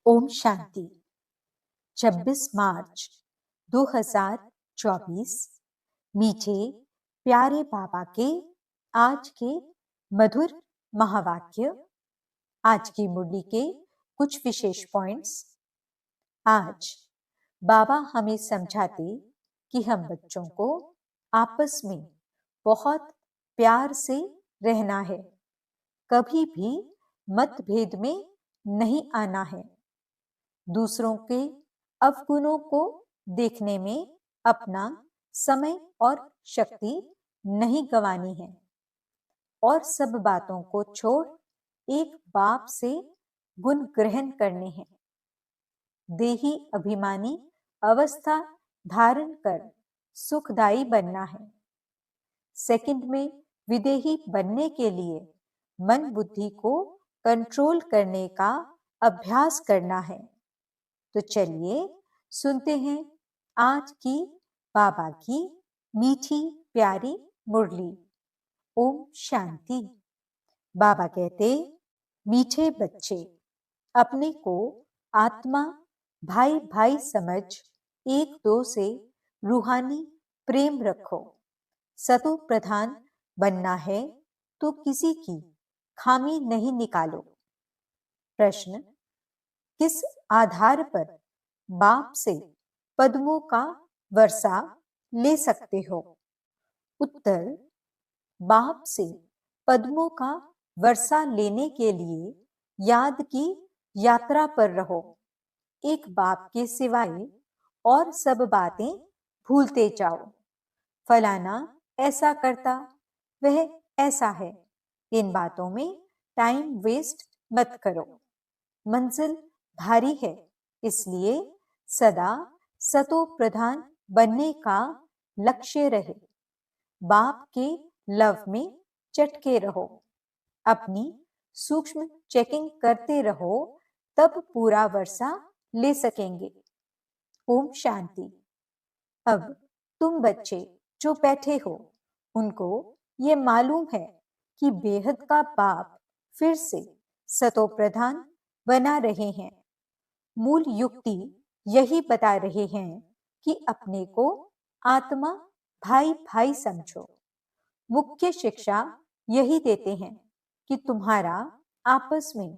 ओम शांति। 26 मार्च 2024। मीठे प्यारे बाबा के आज के मधुर महावाक्य। आज की मुरली के कुछ विशेष पॉइंट्स। आज बाबा हमें समझाते कि हम बच्चों को आपस में बहुत प्यार से रहना है, कभी भी मतभेद में नहीं आना है, दूसरों के अवगुणों को देखने में अपना समय और शक्ति नहीं गंवानी है और सब बातों को छोड़ एक बाप से गुण ग्रहण करने हैं। देही अभिमानी अवस्था धारण कर सुखदायी बनना है। सेकंड में विदेही बनने के लिए मन बुद्धि को कंट्रोल करने का अभ्यास करना है। तो चलिए सुनते हैं आज की बाबा की मीठी प्यारी मुरली। ओम शांति। बाबा कहते, मीठे बच्चे, अपने को आत्मा भाई भाई समझ एक दो से रूहानी प्रेम रखो। सतो प्रधान बनना है तो किसी की खामी नहीं निकालो। प्रश्न, किस आधार पर बाप से पद्मों का वर्षा ले सकते हो? उत्तर, बाप से पद्मों का वर्षा लेने के लिए याद की यात्रा पर रहो। एक बाप के सिवाय और सब बातें भूलते जाओ। फलाना ऐसा करता, वह ऐसा है, इन बातों में टाइम वेस्ट मत करो। मंजिल भारी है, इसलिए सदा सतो प्रधान बनने का लक्ष्य रहे। बाप के लव में चटके रहो। अपनी सूक्ष्म चेकिंग करते रहो, तब पूरा वर्षा ले सकेंगे। ओम शांति। अब तुम बच्चे जो बैठे हो, उनको ये मालूम है कि बेहद का बाप फिर से सतो प्रधान बना रहे हैं। मूल युक्ति यही बता रहे हैं कि अपने को आत्मा भाई भाई समझो। मुख्य शिक्षा यही देते हैं कि तुम्हारा आपस में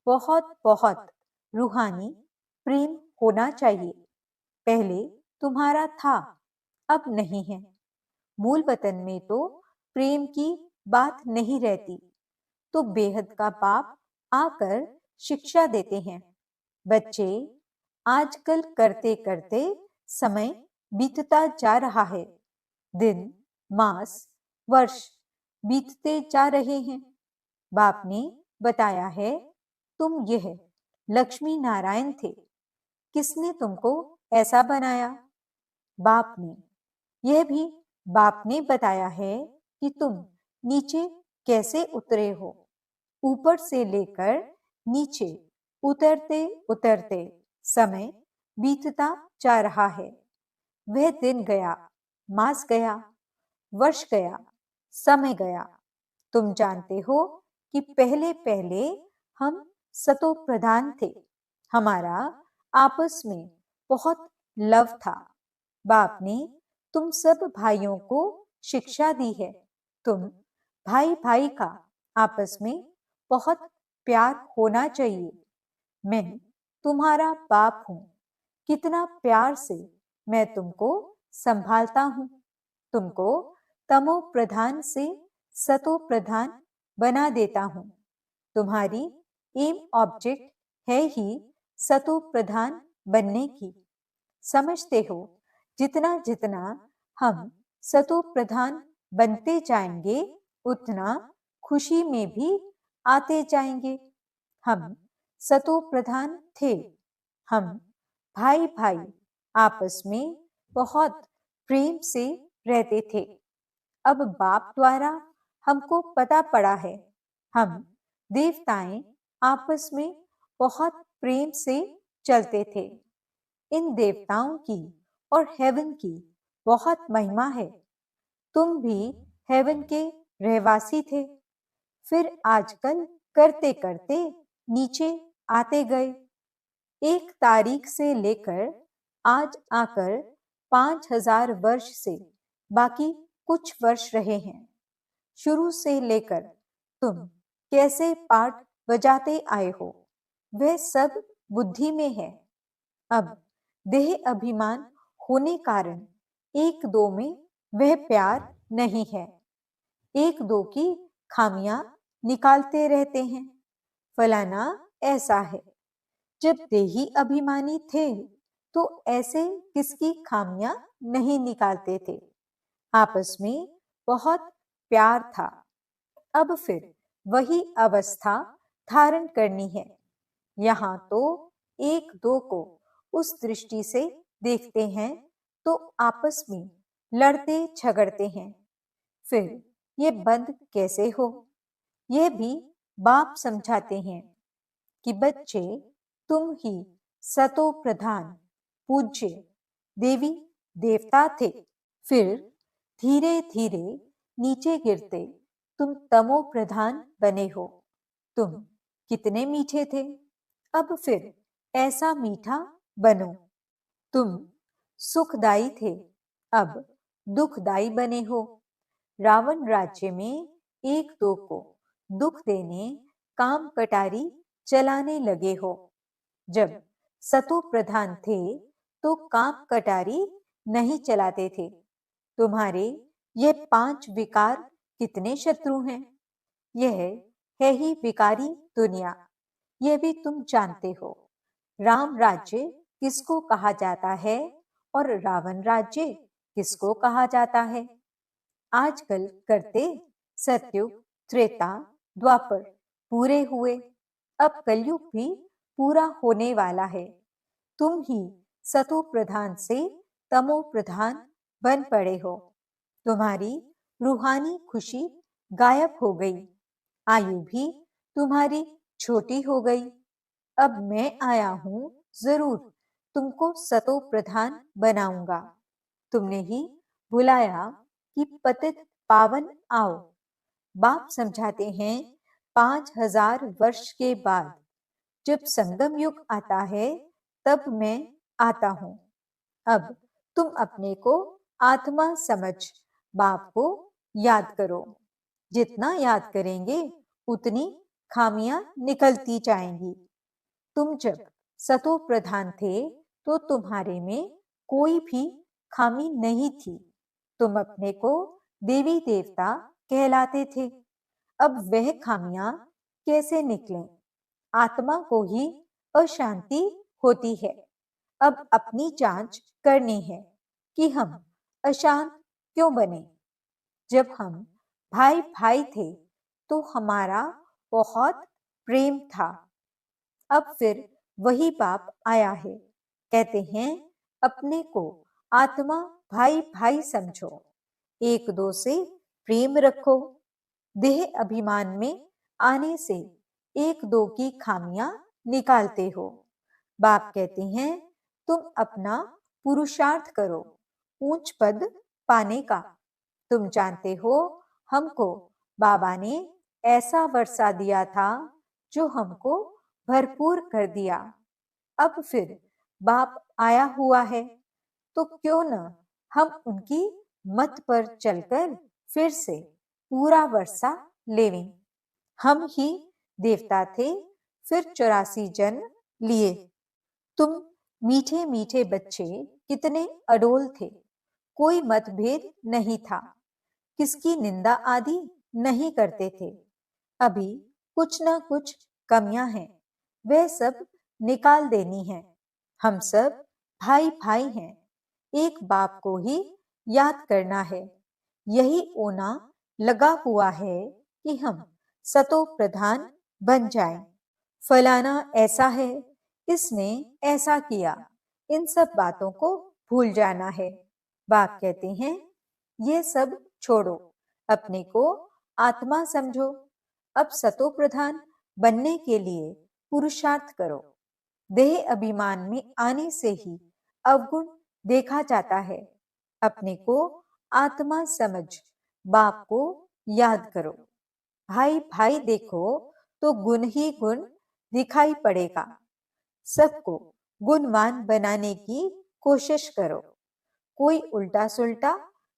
बहुत बहुत रूहानी प्रेम होना चाहिए। पहले तुम्हारा था, अब नहीं है। मूल वतन में तो प्रेम की बात नहीं रहती, तो बेहद का बाप आकर शिक्षा देते हैं। बच्चे, आजकल करते करते समय बीतता जा रहा है। दिन, मास, वर्ष बीतते जा रहे हैं। बाप ने बताया है, तुम यह लक्ष्मी नारायण थे। किसने तुमको ऐसा बनाया? बाप ने। यह भी बाप ने बताया है कि तुम नीचे कैसे उतरे हो। ऊपर से लेकर नीचे उतरते उतरते समय बीतता जा रहा है। वह दिन गया, मास गया, वर्ष गया, समय गया। तुम जानते हो कि पहले पहले हम सतो प्रधान थे। हमारा आपस में बहुत लव था। बाप ने तुम सब भाइयों को शिक्षा दी है। तुम भाई भाई का आपस में बहुत प्यार होना चाहिए। मैं तुम्हारा बाप हूं। कितना प्यार से मैं तुमको संभालता हूं। तुमको तमो प्रधान से सतो प्रधान बना देता हूं। तुम्हारी एम ऑब्जेक्ट है ही सतो प्रधान बनने की। समझते हो, जितना जितना हम सतो प्रधान बनते जाएंगे, उतना खुशी में भी आते जाएंगे। हम सतो प्रधान थे। हम भाई भाई आपस में बहुत प्रेम से रहते थे। अब बाप द्वारा हमको पता पड़ा है, हम देवताएं आपस में बहुत प्रेम से चलते थे। इन देवताओं की और हेवन की बहुत महिमा है। तुम भी हेवन के रहवासी थे, फिर आजकल करते करते नीचे आते गए। एक तारीख से लेकर आज आकर 5,000 वर्ष से बाकी कुछ वर्ष रहे हैं। शुरू से लेकर तुम कैसे पाठ बजाते आए हो, वह सब बुद्धि में है। अब देह अभिमान होने कारण एक दो में वह प्यार नहीं है। एक दो की खामियां निकालते रहते हैं। फलाना ऐसा है। जब देही अभिमानी थे तो ऐसे किसकी खामियां नहीं निकालते थे। आपस में बहुत प्यार था। अब फिर वही अवस्था धारण करनी है। यहाँ तो एक दो को उस दृष्टि से देखते हैं तो आपस में लड़ते झगड़ते हैं। फिर ये बंद कैसे हो? यह भी बाप समझाते हैं कि बच्चे, तुम ही सतो प्रधान पूज्य देवी देवता थे। फिर धीरे धीरे नीचे गिरते तुम तमो प्रधान बने हो। तुम कितने मीठे थे, अब फिर ऐसा मीठा बनो। तुम सुखदाई थे, अब दुखदाई बने हो। रावण राज्य में एक दो को दुख देने काम कटारी चलाने लगे हो। जब सतो प्रधान थे तो काम कटारी नहीं चलाते थे। तुम्हारे ये 5 विकार कितने शत्रु हैं। यह है ही विकारी दुनिया, यह भी तुम जानते हो। राम राज्य किसको कहा जाता है और रावण राज्य किसको कहा जाता है? आजकल करते सतयुग, त्रेता, द्वापर पूरे हुए। अब कलयुग भी पूरा होने वाला है। तुम ही सतो प्रधान से तमो प्रधान बन पड़े हो। तुम्हारी रूहानी खुशी गायब हो गई। आयु भी तुम्हारी छोटी हो गई। अब मैं आया हूं, जरूर तुमको सतो प्रधान बनाऊंगा। तुमने ही बुलाया कि पतित पावन आओ। बाप समझाते हैं 5,000 वर्ष के बाद जब संगम युग आता है तब मैं आता हूं। अब तुम अपने को आत्मा समझ बाप को याद करो। जितना याद करेंगे उतनी खामियां निकलती जाएंगी। तुम जब सतो प्रधान थे तो तुम्हारे में कोई भी खामी नहीं थी। तुम अपने को देवी देवता कहलाते थे। अब वह खामियां कैसे निकलें? आत्मा को ही अशांति होती है। अब अपनी जांच करनी है कि हम अशांत क्यों बने। जब हम भाई भाई थे तो हमारा बहुत प्रेम था। अब फिर वही बाप आया है। कहते हैं अपने को आत्मा भाई भाई समझो, एक दो से प्रेम रखो। देह अभिमान में आने से एक दो की खामियां निकालते हो। बाप कहते हैं तुम अपना पुरुषार्थ करो ऊंच पद पाने का। तुम जानते हो हमको बाबा ने ऐसा वर्षा दिया था जो हमको भरपूर कर दिया। अब फिर बाप आया हुआ है तो क्यों न हम उनकी मत पर चलकर फिर से पूरा वर्षा लेवें। हम ही देवता थे, फिर 84 जन्म लिए। तुम मीठे मीठे बच्चे कितने अडोल थे। कोई मतभेद नहीं था। किसकी निंदा आदि नहीं करते थे। अभी कुछ न कुछ कमियां हैं, वह सब निकाल देनी है। हम सब भाई भाई हैं। एक बाप को ही याद करना है। यही ओना लगा हुआ है कि हम सतो प्रधान बन जाएं। फलाना ऐसा है, इसने ऐसा किया, इन सब बातों को भूल जाना है। बाप कहते हैं ये सब छोड़ो, अपने को आत्मा समझो। अब सतो प्रधान बनने के लिए पुरुषार्थ करो। देह अभिमान में आने से ही अवगुण देखा जाता है। अपने को आत्मा समझ बाप को याद करो। भाई भाई देखो तो गुण ही गुण दिखाई पड़ेगा। सबको गुणवान बनाने की कोशिश करो। कोई उल्टा सुल्टा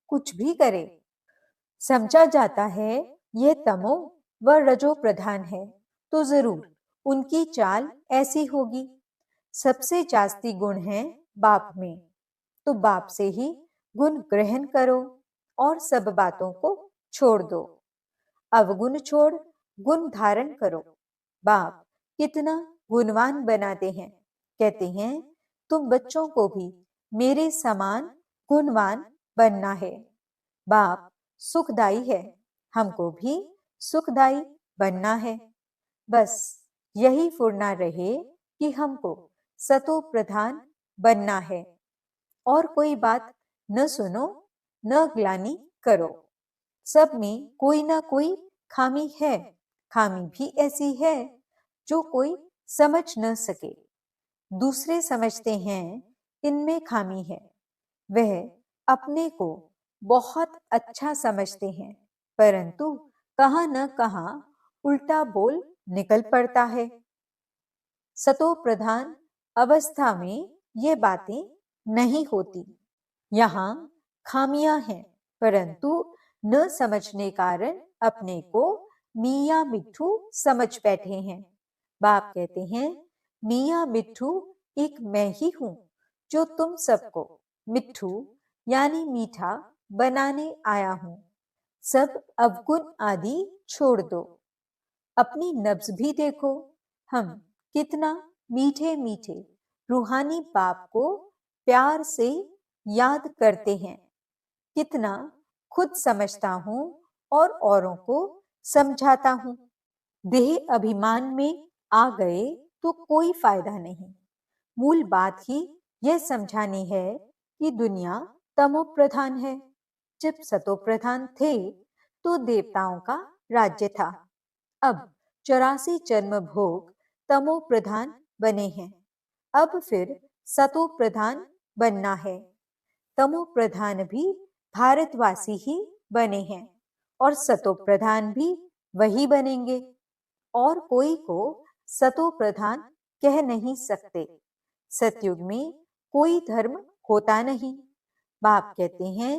कुछ भी करे, समझा जाता है यह तमो व रजो प्रधान है, तो जरूर उनकी चाल ऐसी होगी। सबसे जास्ती गुण है बाप में, तो बाप से ही गुण ग्रहण करो और सब बातों को छोड़ दो। अवगुण छोड़ गुण धारण करो। बाप कितना गुणवान बनाते हैं। कहते हैं तुम बच्चों को भी मेरे समान गुणवान बनना है। बाप सुखदाई है, हमको भी सुखदाई बनना है। बस यही फुरना रहे कि हमको सतो प्रधान बनना है। और कोई बात न सुनो, न ग्लानि करो। सब में कोई ना कोई खामी है। खामी भी ऐसी है जो कोई समझ न सके। दूसरे समझते हैं इनमें खामी है। वह अपने को बहुत अच्छा समझते हैं, परंतु कहां न कहां उल्टा बोल निकल पड़ता है। सतो प्रधान अवस्था में ये बातें नहीं होती। यहाँ खामियां हैं, परंतु न समझने कारण अपने को मियाँ मिट्ठू समझ बैठे हैं। बाप कहते हैं मियाँ मिट्ठू एक मैं ही हूं जो तुम सबको मिट्ठू यानी मीठा बनाने आया हूं। सब अवगुण आदि छोड़ दो। अपनी नब्ज भी देखो, हम कितना मीठे मीठे रूहानी बाप को प्यार से याद करते हैं। कितना खुद समझता हूं और औरों को समझाता हूं। देह अभिमान में आ गए तो कोई फायदा नहीं। मूल बात ही यह समझानी है कि दुनिया तमो प्रधान है। जब सतो प्रधान थे तो देवताओं का राज्य था। अब 84 जन्म भोग तमो प्रधान बने हैं। अब फिर सतो प्रधान बनना है। तमो प्रधान भी भारतवासी ही बने हैं और सतो प्रधान भी वही बनेंगे। और कोई को सतो प्रधान कह नहीं सकते। सतयुग में कोई धर्म होता नहीं। बाप कहते हैं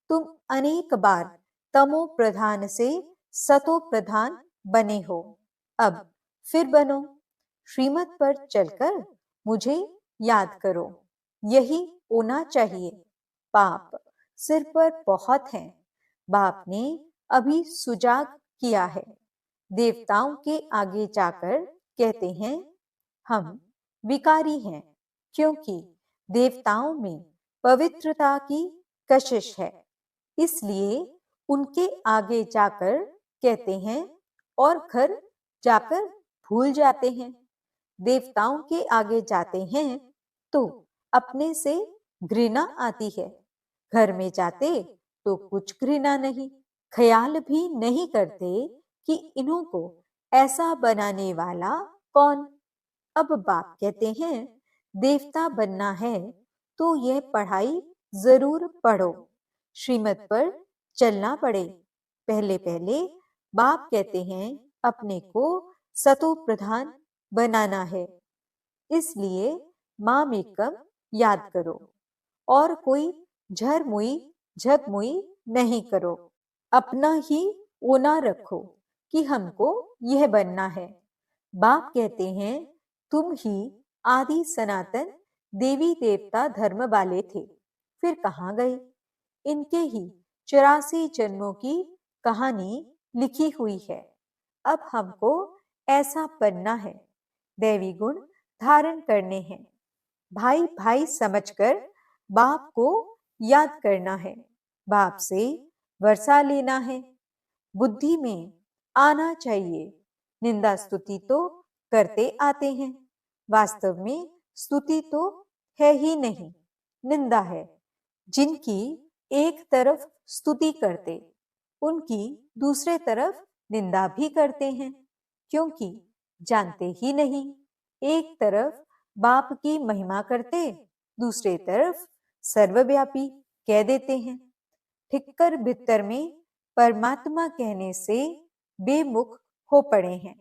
तुम अनेक बार तमो प्रधान से सतो प्रधान बने हो, अब फिर बनो। श्रीमत पर चलकर मुझे याद करो, यही होना चाहिए। पाप सिर पर बहुत हैं। बाप ने अभी सुजाग किया है। देवताओं के आगे जाकर कहते हैं हम विकारी हैं, क्योंकि देवताओं में पवित्रता की कशिश है। इसलिए उनके आगे जाकर कहते हैं और घर जाकर भूल जाते हैं। देवताओं के आगे जाते हैं तो अपने से घृणा आती है। घर में जाते तो कुछ घृणा नहीं। ख्याल भी नहीं करते कि इन्हों को ऐसा बनाने वाला कौन। अब बाप कहते हैं देवता बनना है तो यह पढ़ाई जरूर पढ़ो, श्रीमत पर चलना पड़े। पहले पहले बाप कहते हैं अपने को सतो प्रधान बनाना है, इसलिए माम एकम याद करो और कोई झरमुई झकमुई नहीं करो। अपना ही ओना रखो कि हमको यह बनना है। बाप कहते हैं तुम ही आदि सनातन देवी देवता धर्म वाले थे, फिर कहाँ गए। इनके ही 84 जन्मों की कहानी लिखी हुई है। अब हमको ऐसा बनना है, दैवी गुण धारण करने हैं। भाई भाई समझकर बाप को याद करना है। बाप से वर्षा लेना है। बुद्धि में आना चाहिए। निंदा स्तुति तो करते आते हैं, वास्तव में स्तुति तो है ही नहीं, निंदा है। जिनकी एक तरफ स्तुति करते, उनकी दूसरे तरफ निंदा भी करते हैं, क्योंकि जानते ही नहीं। एक तरफ बाप की महिमा करते, दूसरे तरफ सर्वव्यापी कह देते हैं। ठिक्कर भित्तर में परमात्मा कहने से बेमुख हो पड़े हैं।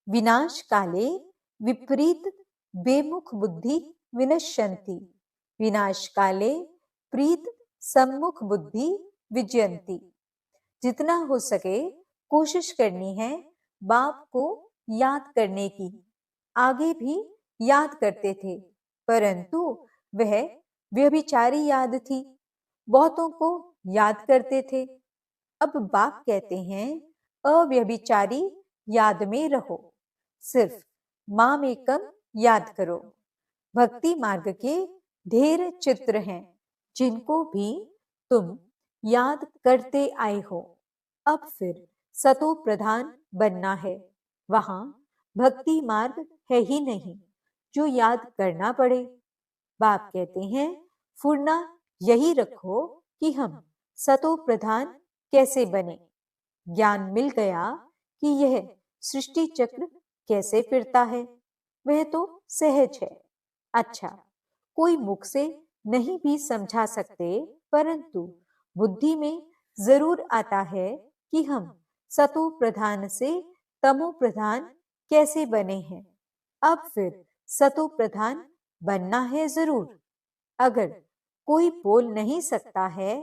विनाश काले विपरीत बेमुख बुद्धि विनश्यन्ति, विनाश काले प्रीत सम्मुख बुद्धि विजयन्ति। जितना हो सके कोशिश करनी है बाप को याद करने की। आगे भी याद करते थे, परंतु वह व्यभिचारी याद थी। बहुतों को याद करते थे। अब बाप कहते हैं अव्यभिचारी याद में रहो, सिर्फ माम एकम याद करो। भक्ति मार्ग के ढेर चित्र हैं जिनको भी तुम याद करते आए हो। अब फिर सतो प्रधान बनना है। वहां भक्ति मार्ग है ही नहीं जो याद करना पड़े। बाप कहते हैं फुरना यही रखो कि हम सतो प्रधान कैसे बने। ज्ञान मिल गया कि यह सृष्टि चक्र कैसे फिरता है, वह तो सहज है। अच्छा, कोई मुख से नहीं भी समझा सकते, परंतु बुद्धि में जरूर आता है कि हम सतो प्रधान से तमो प्रधान कैसे बने हैं। अब फिर सतो प्रधान बनना है जरूर। अगर कोई बोल नहीं सकता है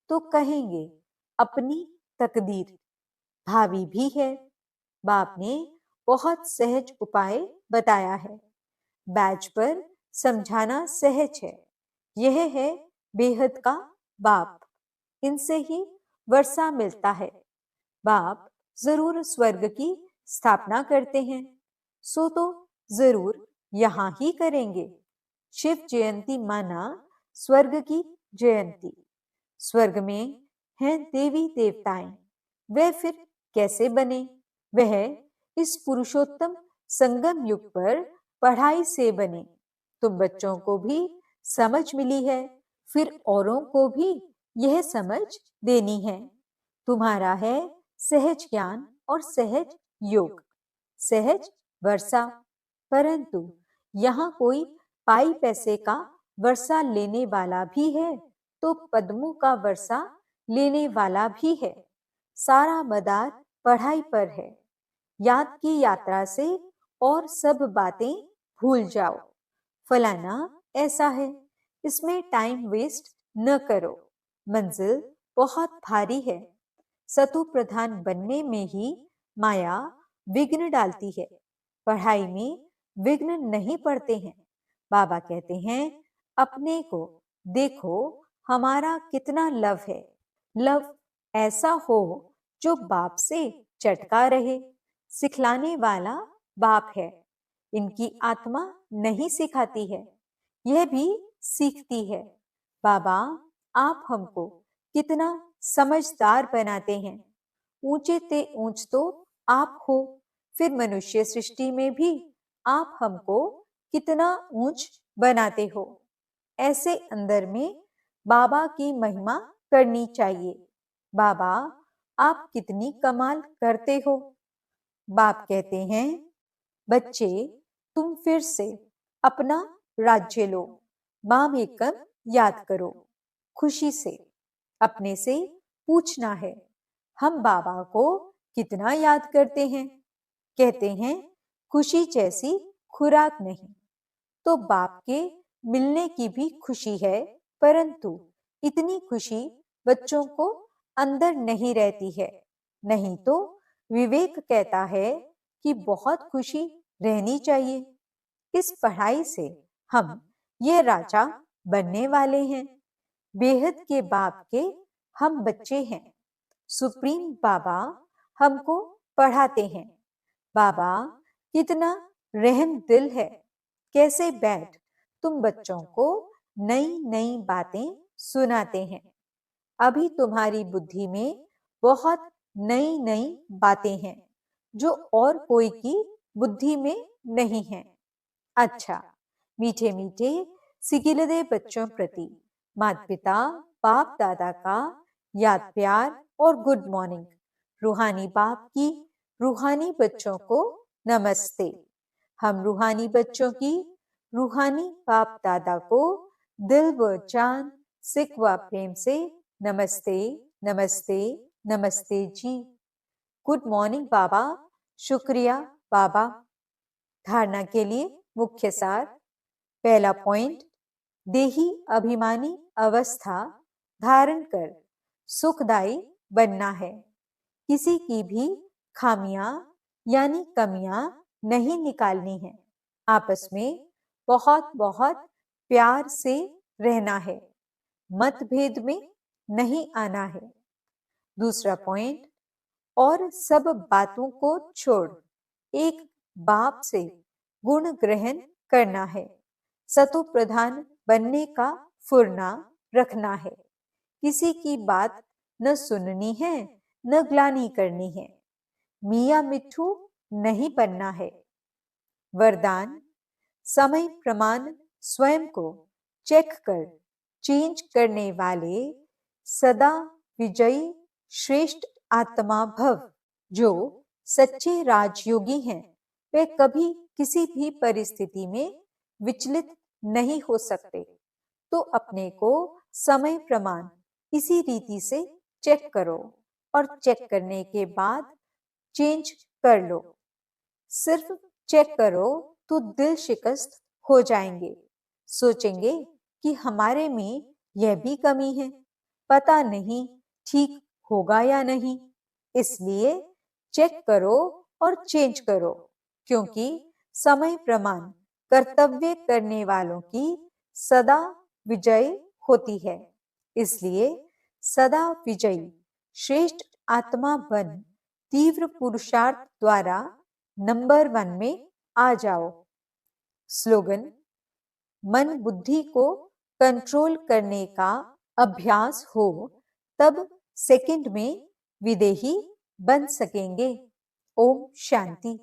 तो कहेंगे अपनी तकदीर भावी भी है। बाप ने बहुत सहज उपाय बताया है। बैच पर समझाना सहज है। यह है बेहद का बाप। इनसे ही वर्षा मिलता है। बाप जरूर स्वर्ग की स्थापना करते हैं, सो तो जरूर यहां ही करेंगे। शिव जयंती माना स्वर्ग की जयंती। स्वर्ग में हैं देवी देवताएं, वे फिर कैसे बने। वह इस पुरुषोत्तम संगम युग पर पढ़ाई से बने। तुम बच्चों को भी समझ मिली है, फिर औरों को भी यह समझ देनी है। तुम्हारा है सहज ज्ञान और सहज योग, सहज वर्षा। परंतु यहाँ कोई पाई पैसे का वर्षा लेने वाला भी है तो पद्मों का वर्षा लेने वाला भी है। सारा मदार पढ़ाई पर है। याद की यात्रा से और सब बातें भूल जाओ। फलाना ऐसा है, इसमें टाइम वेस्ट न करो। मंजिल बहुत भारी है। सतु प्रधान बनने में ही माया विघ्न डालती है। पढ़ाई में विघ्न नहीं पड़ते हैं। बाबा कहते हैं अपने को देखो, हमारा कितना लव है। लव ऐसा हो जो बाप से चटका रहे। सिखलाने वाला बाप है। इनकी आत्मा नहीं सिखाती है, यह भी सीखती है। बाबा आप हमको कितना समझदार बनाते हैं। ऊंचे ते ऊंच तो आप हो, फिर मनुष्य सृष्टि में भी आप हमको कितना ऊंच बनाते हो। ऐसे अंदर में बाबा की महिमा करनी चाहिए। बाबा आप कितनी कमाल करते हो। बाप कहते हैं बच्चे तुम फिर से अपना राज्य लो। माम एकम याद करो। खुशी से अपने से पूछना है हम बाबा को कितना याद करते हैं। कहते हैं खुशी जैसी खुराक नहीं। तो बाप के मिलने की भी खुशी है, परंतु इतनी खुशी बच्चों को अंदर नहीं रहती है। नहीं तो विवेक कहता है कि बहुत खुशी रहनी चाहिए। इस पढ़ाई से हम यह राजा बनने वाले हैं। बेहद के बाप के हम बच्चे हैं। सुप्रीम बाबा हमको पढ़ाते हैं। बाबा कितना रहम दिल है। कैसे बैठ तुम बच्चों को नई नई बातें सुनाते हैं। अभी तुम्हारी बुद्धि में बहुत नई नई बातें हैं जो और कोई की बुद्धि में नहीं है। अच्छा, मीठे मीठे सिकिलदे बच्चों प्रति माता पिता बाप दादा का याद प्यार और गुड मॉर्निंग। रूहानी बाप की रूहानी बच्चों को नमस्ते। हम रूहानी बच्चों की रूहानी बाप दादा को दिल व जान सिक व प्रेम से नमस्ते नमस्ते नमस्ते जी। गुड मॉर्निंग बाबा। शुक्रिया बाबा। धारणा के लिए मुख्य सार। पहला पॉइंट, देही अभिमानी अवस्था धारण कर सुखदायी बनना है। किसी की भी खामियां यानी कमियां नहीं निकालनी है। आपस में बहुत बहुत प्यार से रहना है। मतभेद में नहीं आना है। दूसरा पॉइंट, और सब बातों को छोड़ एक बाप से गुण ग्रहण करना है। सतो प्रधान बनने का फुरना रखना है। किसी की बात न सुननी है न ग्लानि करनी है। मियाँ मिट्ठू नहीं बनना है। वरदान, समय प्रमाण स्वयं को चेक कर चेंज करने वाले सदा विजयी श्रेष्ठ आत्मा भव। जो सच्चे राजयोगी हैं वे कभी किसी भी परिस्थिति में विचलित नहीं हो सकते। तो अपने को समय प्रमाण इसी रीति से चेक करो और चेक करने के बाद चेंज कर लो। सिर्फ चेक करो तो दिल शिकस्त हो जाएंगे। सोचेंगे कि हमारे में यह भी कमी है, पता नहीं ठीक होगा या नहीं। इसलिए चेक करो और चेंज करो, क्योंकि समय प्रमाण कर्तव्य करने वालों की सदा विजय होती है। इसलिए सदा विजयी श्रेष्ठ आत्मा बन तीव्र पुरुषार्थ द्वारा नंबर 1 में आ जाओ। स्लोगन, मन बुद्धि को कंट्रोल करने का अभ्यास हो तब सेकंड में विदेही बन सकेंगे। ओम शांति।